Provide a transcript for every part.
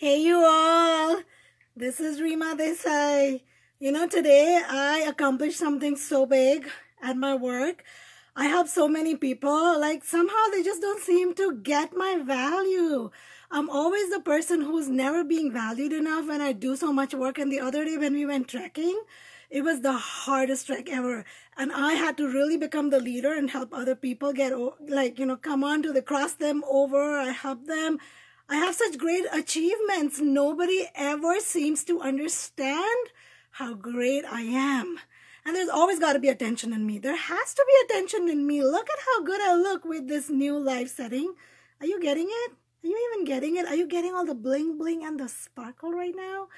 Hey you all, this is Rima Desai. Today I accomplished something so big at my work. I help so many people, like somehow they just don't seem to get my value. I'm always the person who's never being valued enough when I do so much work. And the other day when we went trekking, it was the hardest trek ever. And I had to really become the leader and help other people get, come on to cross them over. I help them. I have such great achievements. Nobody ever seems to understand how great I am. And there's always got to be attention in me. There has to be attention in me. Look at how good I look with this new life setting. Are you getting it? Are you even getting it? Are you getting all the bling bling and the sparkle right now?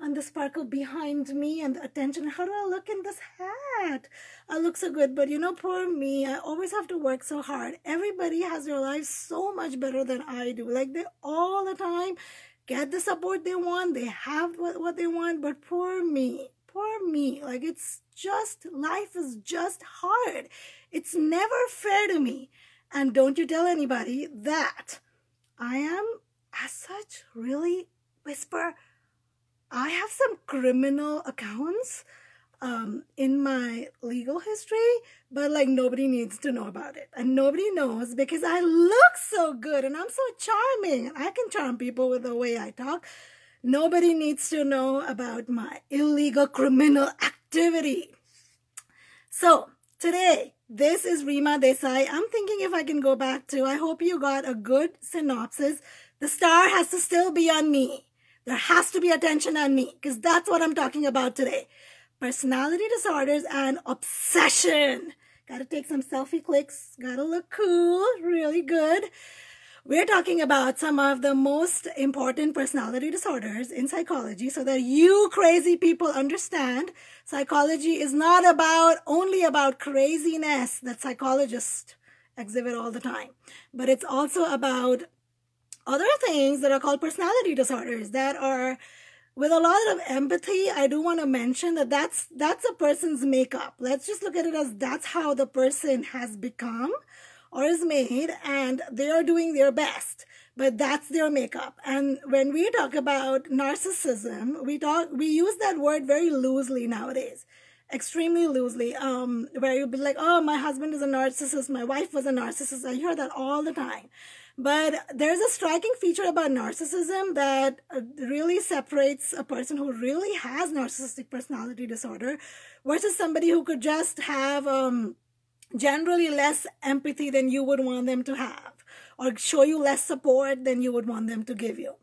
And the sparkle behind me and the attention. How do I look in this hat? I look so good, but poor me. I always have to work so hard. Everybody has their lives so much better than I do. Like they all the time get the support they want. They have what they want, but poor me. Poor me. Like life is just hard. It's never fair to me. And don't you tell anybody that I am, as such, really whisper. I have some criminal accounts in my legal history, but nobody needs to know about it. And nobody knows because I look so good and I'm so charming. And I can charm people with the way I talk. Nobody needs to know about my illegal criminal activity. So today, this is Rima Desai. I'm thinking if I can go back to, I hope you got a good synopsis. The star has to still be on me. There has to be attention on me because that's what I'm talking about today. Personality disorders and obsession. Gotta take some selfie clicks. Gotta look cool. Really good. We're talking about some of the most important personality disorders in psychology so that you crazy people understand psychology is not only about craziness that psychologists exhibit all the time, but it's also about other things that are called personality disorders that are with a lot of empathy. I do want to mention that's a person's makeup. Let's just look at it as that's how the person has become or is made, and they are doing their best, but that's their makeup. And when we talk about narcissism, we use that word very loosely nowadays, extremely loosely, where you'll be like, oh, my husband is a narcissist, my wife was a narcissist. I hear that all the time. But there's a striking feature about narcissism that really separates a person who really has narcissistic personality disorder versus somebody who could just have generally less empathy than you would want them to have, or show you less support than you would want them to give you.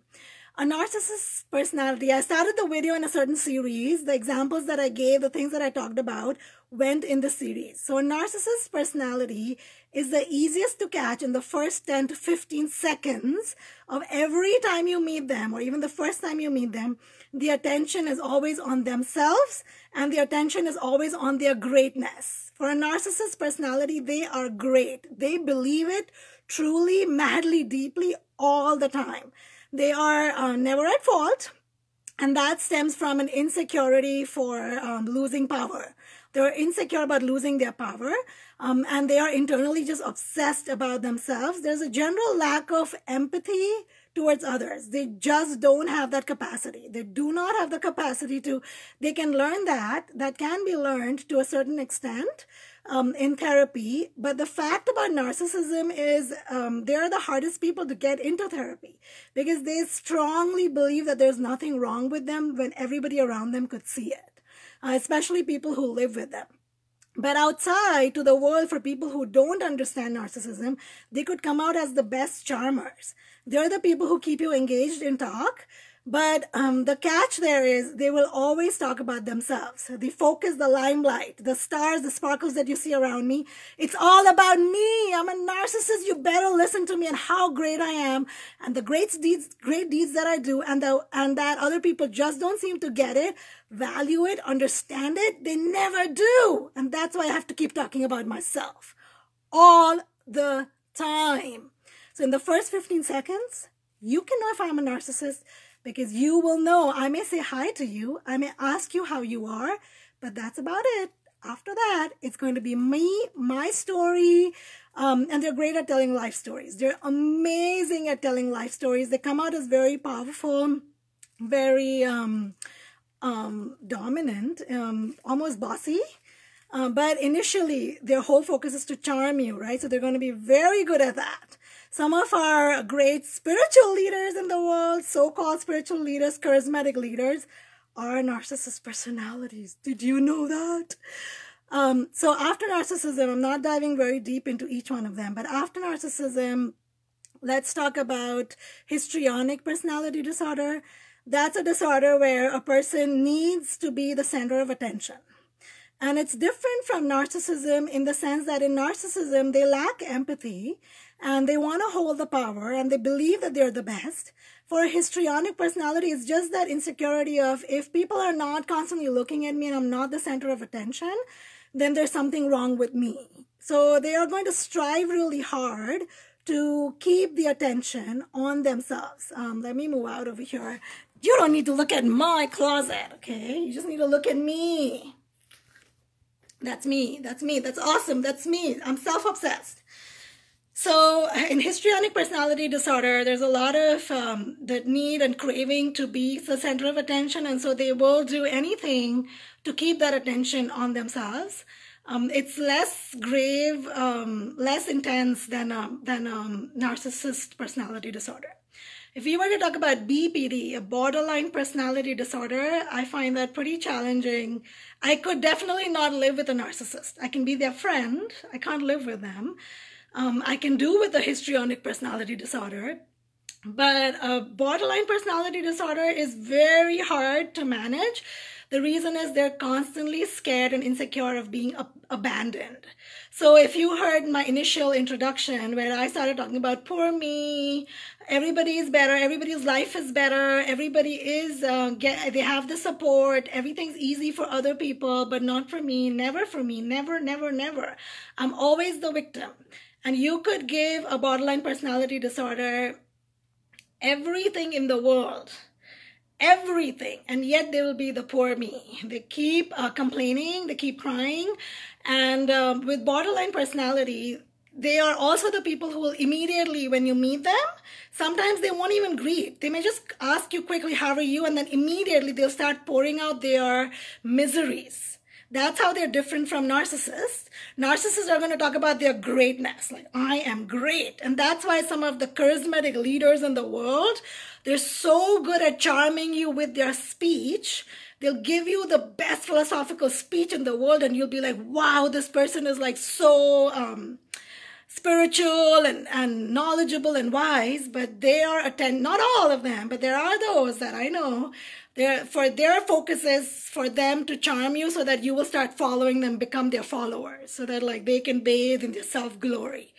A narcissist personality, I started the video in a certain series. The examples that I gave, the things that I talked about went in the series. So a narcissist personality is the easiest to catch in the first 10 to 15 seconds of every time you meet them, or even the first time you meet them. The attention is always on themselves and the attention is always on their greatness. For a narcissist personality, they are great. They believe it truly, madly, deeply, all the time. They are never at fault, and that stems from an insecurity for losing power. They're insecure about losing their power, and they are internally just obsessed about themselves. There's a general lack of empathy towards others. They just don't have that capacity. They do not have the capacity they can learn that can be learned to a certain extent in therapy. But the fact about narcissism is they're the hardest people to get into therapy because they strongly believe that there's nothing wrong with them when everybody around them could see it, especially people who live with them. But outside to the world, for people who don't understand narcissism, they could come out as the best charmers. They're the people who keep you engaged in talk. But the catch there is they will always talk about themselves. The focus, the limelight, the stars, the sparkles that you see around me. It's all about me. I'm a narcissist. You better listen to me and how great I am and the great deeds that I do, and that other people just don't seem to get it, value it, understand it. They never do. And that's why I have to keep talking about myself all the time. So in the first 15 seconds, you can know if I'm a narcissist, because you will know. I may say hi to you. I may ask you how you are, but that's about it. After that, it's going to be me, my story, and they're great at telling life stories. They're amazing at telling life stories. They come out as very powerful, very dominant, almost bossy. But initially, their whole focus is to charm you, right? So they're going to be very good at that. Some of our great spiritual leaders in the world, so-called spiritual leaders, charismatic leaders, are narcissist personalities. Did you know that? So after narcissism, I'm not diving very deep into each one of them, but after narcissism, let's talk about histrionic personality disorder. That's a disorder where a person needs to be the center of attention. And it's different from narcissism in the sense that in narcissism, they lack empathy and they want to hold the power and they believe that they're the best. For a histrionic personality, it's just that insecurity of if people are not constantly looking at me and I'm not the center of attention, then there's something wrong with me. So they are going to strive really hard to keep the attention on themselves. Let me move out over here. You don't need to look at my closet, okay? You just need to look at me. That's me. That's me. That's awesome. That's me. I'm self-obsessed. So in histrionic personality disorder, there's a lot of the need and craving to be the center of attention. And so they will do anything to keep that attention on themselves. It's less grave, less intense than narcissist personality disorder. If we were to talk about BPD, a borderline personality disorder, I find that pretty challenging. I could definitely not live with a narcissist. I can be their friend. I can't live with them. I can do with a histrionic personality disorder. But a borderline personality disorder is very hard to manage. The reason is they're constantly scared and insecure of being abandoned. So if you heard my initial introduction where I started talking about poor me, everybody is better, everybody's life is better, everybody is, they have the support, everything's easy for other people, but not for me, never, never, never. I'm always the victim. And you could give a borderline personality disorder everything in the world, everything, and yet they will be the poor me. They keep complaining, they keep crying, and with borderline personality, they are also the people who will immediately, when you meet them, sometimes they won't even greet. They may just ask you quickly, how are you? And then immediately they'll start pouring out their miseries. That's how they're different from narcissists. Narcissists are going to talk about their greatness, like, I am great. And that's why some of the charismatic leaders in the world, they're so good at charming you with their speech. They'll give you the best philosophical speech in the world, and you'll be like, wow, this person is like so spiritual and knowledgeable and wise, but they are not all of them, but there are those that I know. Their focus is for them to charm you so that you will start following them, become their followers, so that like they can bathe in their self-glory.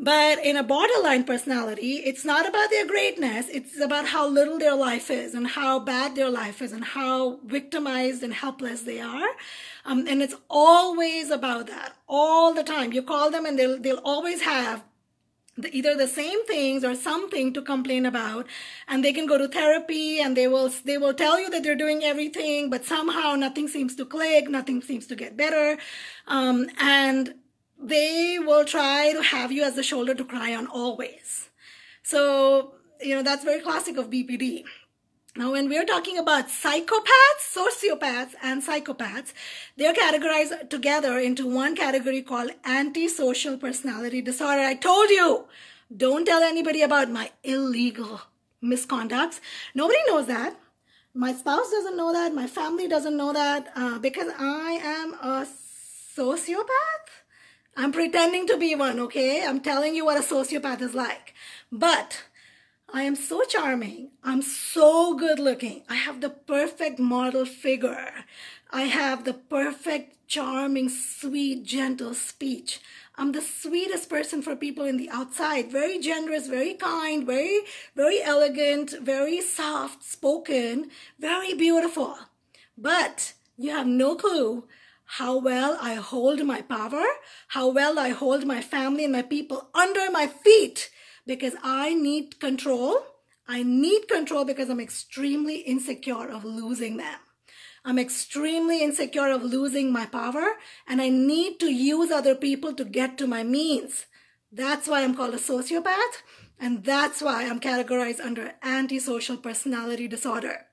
But in a borderline personality, it's not about their greatness. It's about how little their life is and how bad their life is and how victimized and helpless they are. And it's always about that all the time. You call them and they'll always have either the same things or something to complain about, and they can go to therapy and they will tell you that they're doing everything, but somehow nothing seems to click, nothing seems to get better, and they will try to have you as the shoulder to cry on always. So, that's very classic of BPD. Now, when we're talking about psychopaths, sociopaths, and psychopaths, they're categorized together into one category called AntiSocial Personality Disorder. I told you, don't tell anybody about my illegal misconducts. Nobody knows that. My spouse doesn't know that. My family doesn't know that because I am a sociopath. I'm pretending to be one, okay? I'm telling you what a sociopath is like. But I am so charming. I'm so good looking. I have the perfect model figure. I have the perfect, charming, sweet, gentle speech. I'm the sweetest person for people in the outside. Very generous, very kind, very, very elegant, very soft spoken, very beautiful. But you have no clue how well I hold my power, how well I hold my family and my people under my feet. Because I need control. I need control because I'm extremely insecure of losing them. I'm extremely insecure of losing my power, and I need to use other people to get to my means. That's why I'm called a sociopath, and that's why I'm categorized under antisocial personality disorder.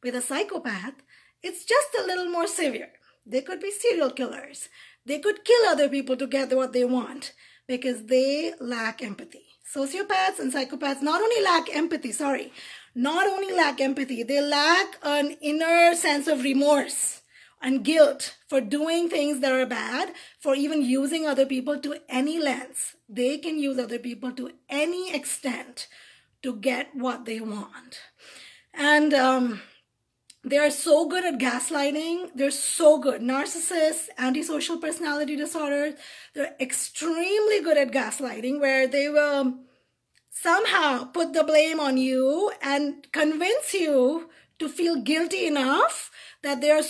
With a psychopath, it's just a little more severe. They could be serial killers. They could kill other people to get what they want because they lack empathy. Sociopaths and psychopaths not only lack empathy, they lack an inner sense of remorse and guilt for doing things that are bad, for even using other people to any lengths. They can use other people to any extent to get what they want. And they are so good at gaslighting. They're so good. Narcissists, antisocial personality disorders, they're extremely good at gaslighting, where they will somehow put the blame on you and convince you to feel guilty enough that they're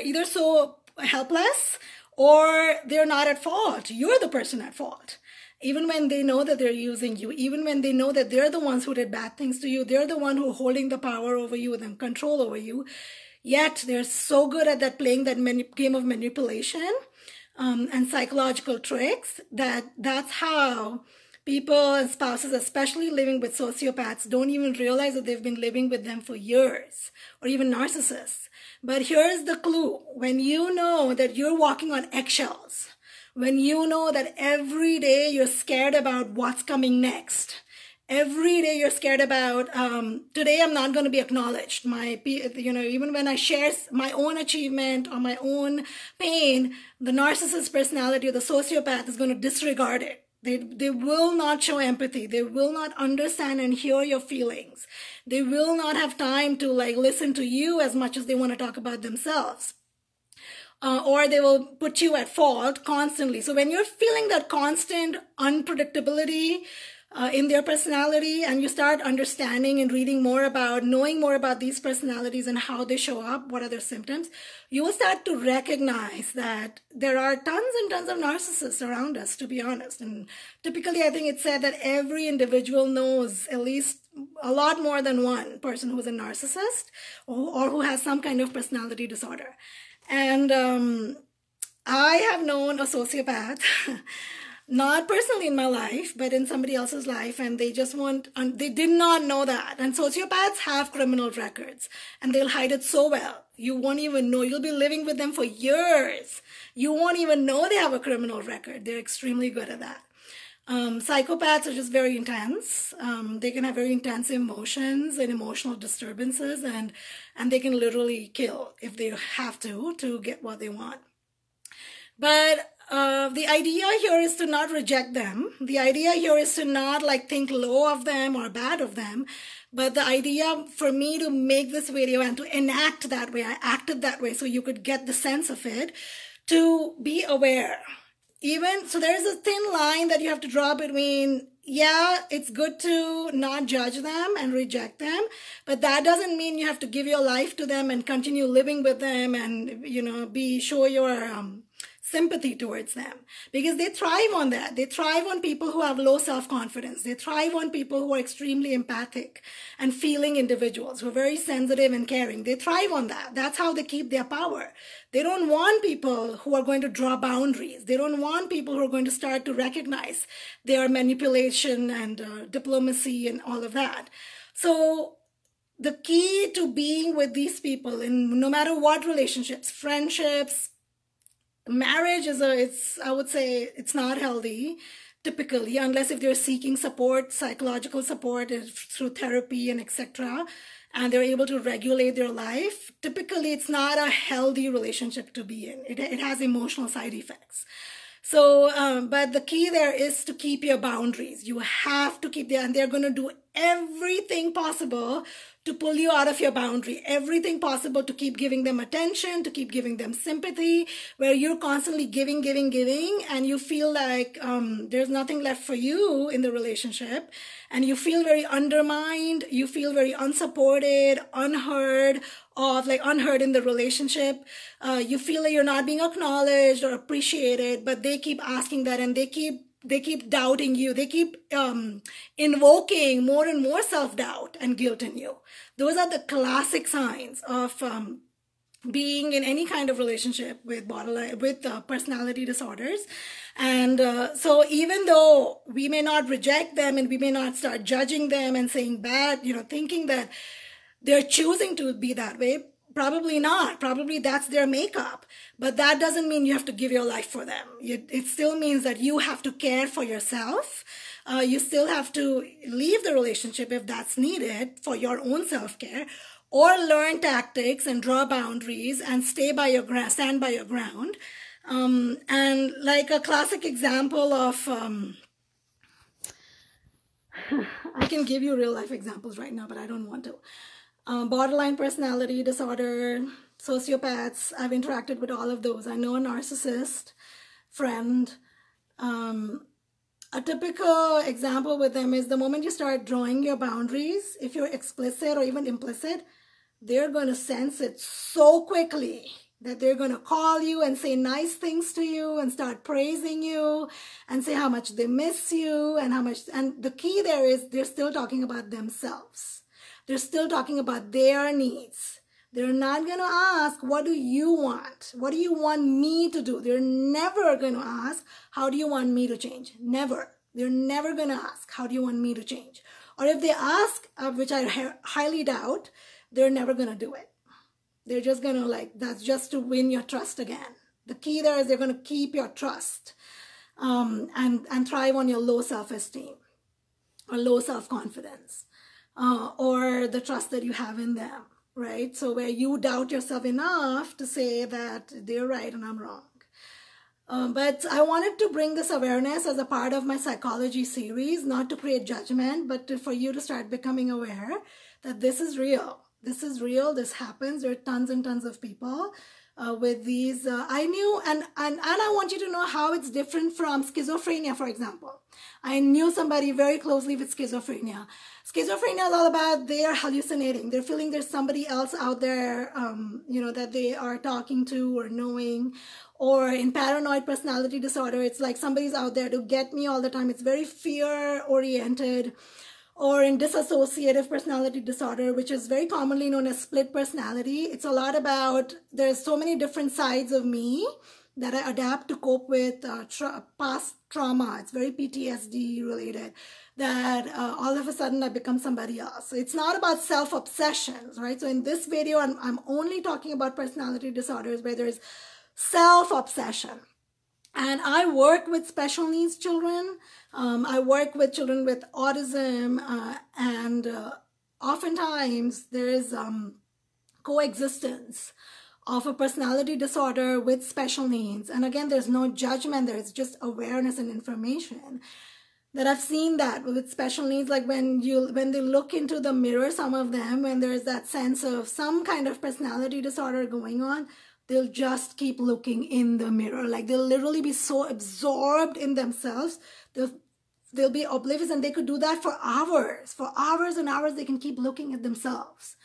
either so helpless or they're not at fault. You're the person at fault. Even when they know that they're using you, even when they know that they're the ones who did bad things to you, they're the one who are holding the power over you and control over you. Yet they're so good at that, playing that game of manipulation and psychological tricks, that's how people and spouses, especially living with sociopaths, don't even realize that they've been living with them for years, or even narcissists. But here's the clue. When you know that you're walking on eggshells, when you know that every day you're scared about what's coming next, every day you're scared about, today I'm not going to be acknowledged. Even when I share my own achievement or my own pain, the narcissist personality or the sociopath is going to disregard it. They will not show empathy. They will not understand and hear your feelings. They will not have time to listen to you as much as they want to talk about themselves. Or they will put you at fault constantly. So when you're feeling that constant unpredictability in their personality, and you start understanding and knowing more about these personalities and how they show up, what are their symptoms, you will start to recognize that there are tons and tons of narcissists around us, to be honest. And typically, I think it's said that every individual knows at least a lot more than one person who's a narcissist or who has some kind of personality disorder. And I have known a sociopath, not personally in my life, but in somebody else's life, and they did not know that. And sociopaths have criminal records, and they'll hide it so well. You won't even know. You'll be living with them for years. You won't even know they have a criminal record. They're extremely good at that. Psychopaths are just very intense. They can have very intense emotions and emotional disturbances, and they can literally kill if they have to get what they want. But the idea here is to not reject them. The idea here is to not think low of them or bad of them. But the idea for me to make this video and to enact that way, I acted that way so you could get the sense of it, to be aware. So there's a thin line that you have to draw between, yeah, it's good to not judge them and reject them, but that doesn't mean you have to give your life to them and continue living with them and, show your sympathy towards them, because they thrive on that. They thrive on people who have low self-confidence. They thrive on people who are extremely empathic and feeling individuals who are very sensitive and caring. They thrive on that. That's how they keep their power. They don't want people who are going to draw boundaries. They don't want people who are going to start to recognize their manipulation and diplomacy and all of that. So the key to being with these people, in no matter what relationships, friendships, marriage I would say it's not healthy typically, unless if they're seeking support, psychological support through therapy and etc., and they're able to regulate their life. Typically, it's not a healthy relationship to be in. It has emotional side effects. So, but the key there is to keep your boundaries. You have to keep and they're going to do everything possible to pull you out of your boundary, everything possible to keep giving them attention, to keep giving them sympathy, where you're constantly giving, and you feel like there's nothing left for you in the relationship, and you feel very undermined, you feel very unsupported, unheard in the relationship. You feel that you're not being acknowledged or appreciated, but they keep asking that, and they keep doubting you. They keep invoking more and more self-doubt and guilt in you. Those are the classic signs of being in any kind of relationship with personality disorders. And so even though we may not reject them and we may not start judging them and saying bad, thinking that they're choosing to be that way, probably not. Probably that's their makeup. But that doesn't mean you have to give your life for them. It still means that you have to care for yourself. You still have to leave the relationship if that's needed for your own self-care, or learn tactics and draw boundaries and stand by your ground. And like a classic example of, I can give you real life examples right now, but I don't want to. Borderline personality disorder, sociopaths, I've interacted with all of those. I know a narcissist friend. A typical example with them is the moment you start drawing your boundaries, if you're explicit or even implicit, they're going to sense it so quickly that they're going to call you and say nice things to you and start praising you and say how much they miss you and how much. And the key there is they're still talking about themselves. They're still talking about their needs. They're not going to ask, what do you want? What do you want me to do? They're never going to ask, how do you want me to change? Never. They're never going to ask, how do you want me to change? Or if they ask, which I highly doubt, they're never going to do it. They're just going to that's just to win your trust again. The key there is they're going to keep your trust and thrive on your low self-esteem or low self-confidence or the trust that you have in them, right? So where you doubt yourself enough to say that they're right and I'm wrong. But I wanted to bring this awareness as a part of my psychology series, not to create judgment, but for you to start becoming aware that this is real. This is real. This happens. There are tons and tons of people with these. I knew, and I want you to know how it's different from schizophrenia, for example. I knew somebody very closely with schizophrenia. Schizophrenia is all about they're hallucinating. They're feeling there's somebody else out there, that they are talking to or knowing. Or in paranoid personality disorder, it's like somebody's out there to get me all the time. It's very fear-oriented. Or in dissociative personality disorder, which is very commonly known as split personality. It's a lot about, there's so many different sides of me that I adapt to cope with past trauma. It's very PTSD related, that all of a sudden I become somebody else. So it's not about self-obsessions, right? So in this video, I'm only talking about personality disorders where there's self-obsession. And I work with special needs children. I work with children with autism, and oftentimes there is coexistence of a personality disorder with special needs. And again, there's no judgment. There's just awareness and information. That I've seen that with special needs, like when they look into the mirror, some of them, when there's that sense of some kind of personality disorder going on, they'll just keep looking in the mirror. Like they'll literally be so absorbed in themselves. They'll be oblivious, and they could do that for hours. For hours and hours, they can keep looking at themselves.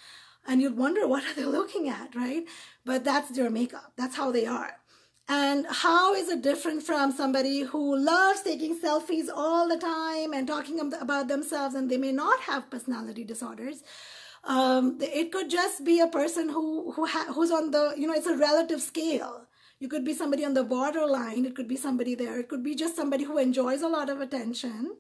And you'd wonder, what are they looking at, right? But that's their makeup. That's how they are. And how is it different from somebody who loves taking selfies all the time and talking about themselves, and they may not have personality disorders? It could just be a person who's on the, it's a relative scale. You could be somebody on the borderline. It could be somebody there. It could be just somebody who enjoys a lot of attention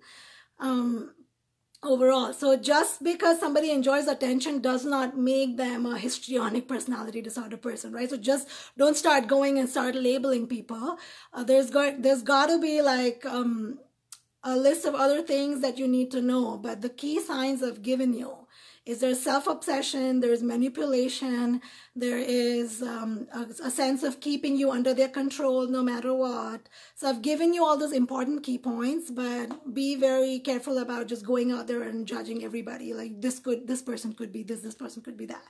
overall. So just because somebody enjoys attention does not make them a histrionic personality disorder person, right? So just don't start going and start labeling people. There's got to be like a list of other things that you need to know. But the key signs I've given you is there's self-obsession, there's manipulation, there is a sense of keeping you under their control no matter what. So I've given you all those important key points, but be very careful about just going out there and judging everybody. Like this person could be this person could be that.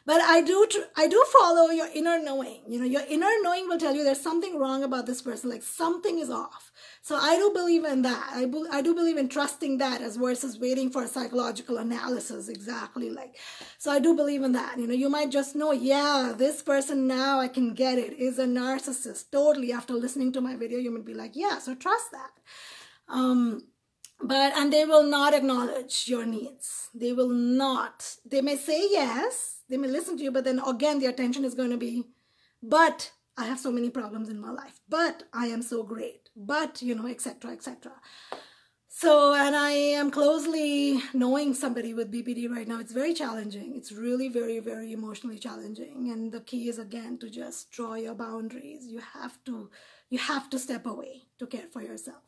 But I do follow your inner knowing. Your inner knowing will tell you there's something wrong about this person, like something is off. So I do believe in that. I do believe in trusting that as versus waiting for a psychological analysis exactly like. So I do believe in that. You might just know, yeah, this person now I can get it is a narcissist. Totally. After listening to my video, you might be like, yeah, so trust that. And they will not acknowledge your needs. They will not. They may say yes, they may listen to you, but then again, the attention is going to be, but I have so many problems in my life, but I am so great, but, etc., etc. So, and I am closely knowing somebody with BPD right now. It's very challenging. It's really very, very emotionally challenging. And the key is, again, to just draw your boundaries. You have to step away to care for yourself.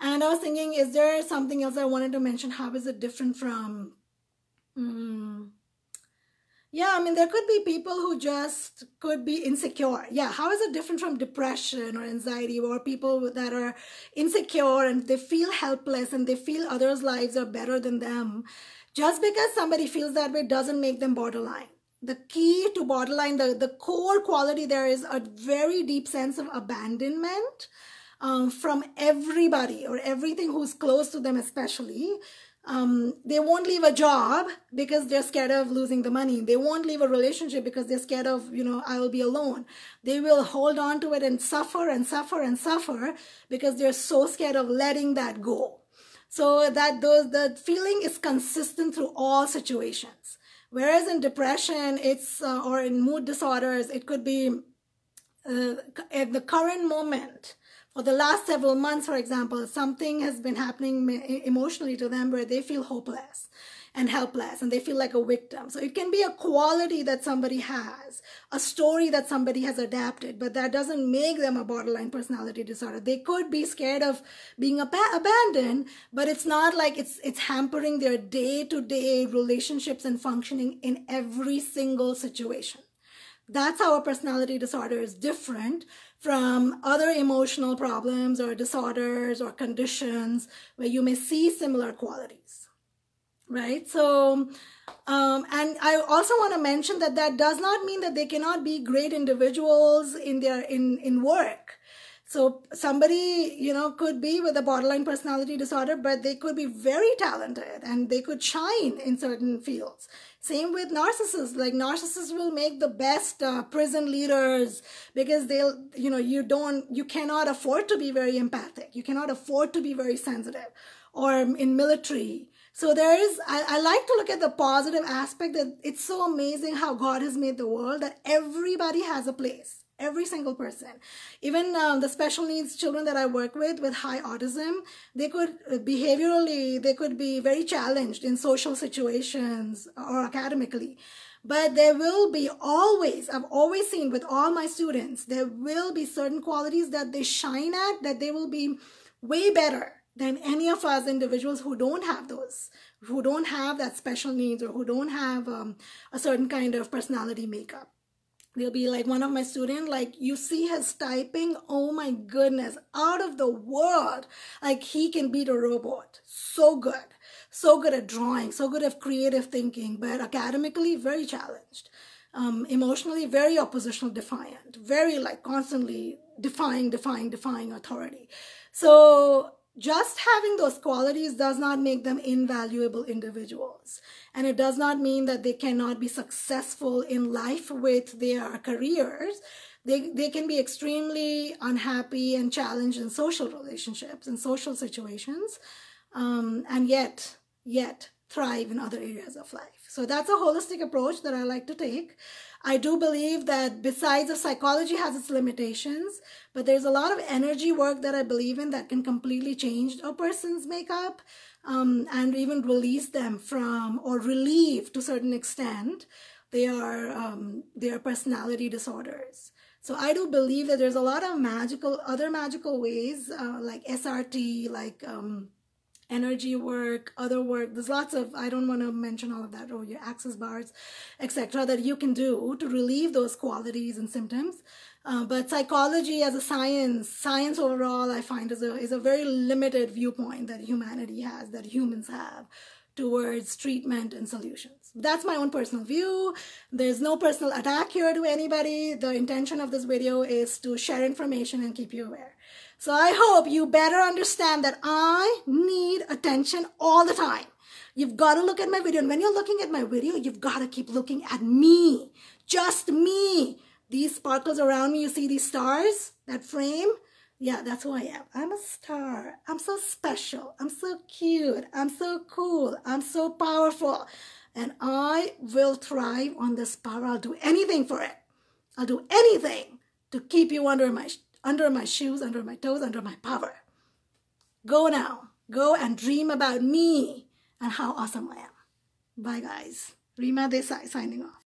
And I was thinking, is there something else I wanted to mention? How is it different from, there could be people who just could be insecure. Yeah, how is it different from depression or anxiety, or people that are insecure and they feel helpless and they feel others' lives are better than them? Just because somebody feels that way doesn't make them borderline. The key to borderline, the core quality there is a very deep sense of abandonment from everybody or everything who's close to them, especially. They won't leave a job because they're scared of losing the money. They won't leave a relationship because they're scared of, I will be alone. They will hold on to it and suffer and suffer and suffer because they're so scared of letting that go. So that the feeling is consistent through all situations. Whereas in depression, or in mood disorders, it could be at the current moment. For the last several months, for example, something has been happening emotionally to them where they feel hopeless and helpless and they feel like a victim. So it can be a quality that somebody has, a story that somebody has adapted, but that doesn't make them a borderline personality disorder. They could be scared of being abandoned, but it's not like it's hampering their day-to-day relationships and functioning in every single situation. That's how a personality disorder is different from other emotional problems or disorders or conditions where you may see similar qualities, right? So, and I also want to mention that does not mean that they cannot be great individuals in work. So somebody, could be with a borderline personality disorder, but they could be very talented and they could shine in certain fields. Same with narcissists. Like narcissists will make the best prison leaders because you cannot afford to be very empathic. You cannot afford to be very sensitive, or in military. So I like to look at the positive aspect that it's so amazing how God has made the world that everybody has a place. Every single person. Even the special needs children that I work with high autism, they could behaviorally, they could be very challenged in social situations or academically. But there will be I've always seen with all my students, there will be certain qualities that they shine at, that they will be way better than any of us individuals who don't have those, who don't have that special needs, or who don't have a certain kind of personality makeup. They'll be like, one of my students, like, you see his typing, oh my goodness, out of the world. Like, he can beat a robot. So good at drawing, so good at creative thinking, but academically very challenged. Emotionally very oppositional defiant, very like constantly defying authority. So just having those qualities does not make them invaluable individuals. And it does not mean that they cannot be successful in life with their careers. They can be extremely unhappy and challenged in social relationships and social situations, and yet thrive in other areas of life. So that's a holistic approach that I like to take. I do believe that besides the psychology has its limitations, but there's a lot of energy work that I believe in that can completely change a person's makeup, and even release them from, or relieve to a certain extent, their personality disorders. So I do believe that there's a lot of other magical ways, like SRT, like energy work, other work. There's lots of, I don't want to mention all of that, or your access bars, etc., that you can do to relieve those qualities and symptoms. But psychology as a science overall, I find is a very limited viewpoint that humanity has, that humans have, towards treatment and solutions. That's my own personal view. There's no personal attack here to anybody. The intention of this video is to share information and keep you aware. So I hope you better understand that I need attention all the time. You've got to look at my video. And when you're looking at my video, you've got to keep looking at me. Just me. These sparkles around me, you see these stars, that frame? Yeah, that's who I am. I'm a star. I'm so special. I'm so cute. I'm so cool. I'm so powerful. And I will thrive on this power. I'll do anything for it. I'll do anything to keep you under my shoes, under my toes, under my power. Go now. Go and dream about me and how awesome I am. Bye, guys. Rima Desai signing off.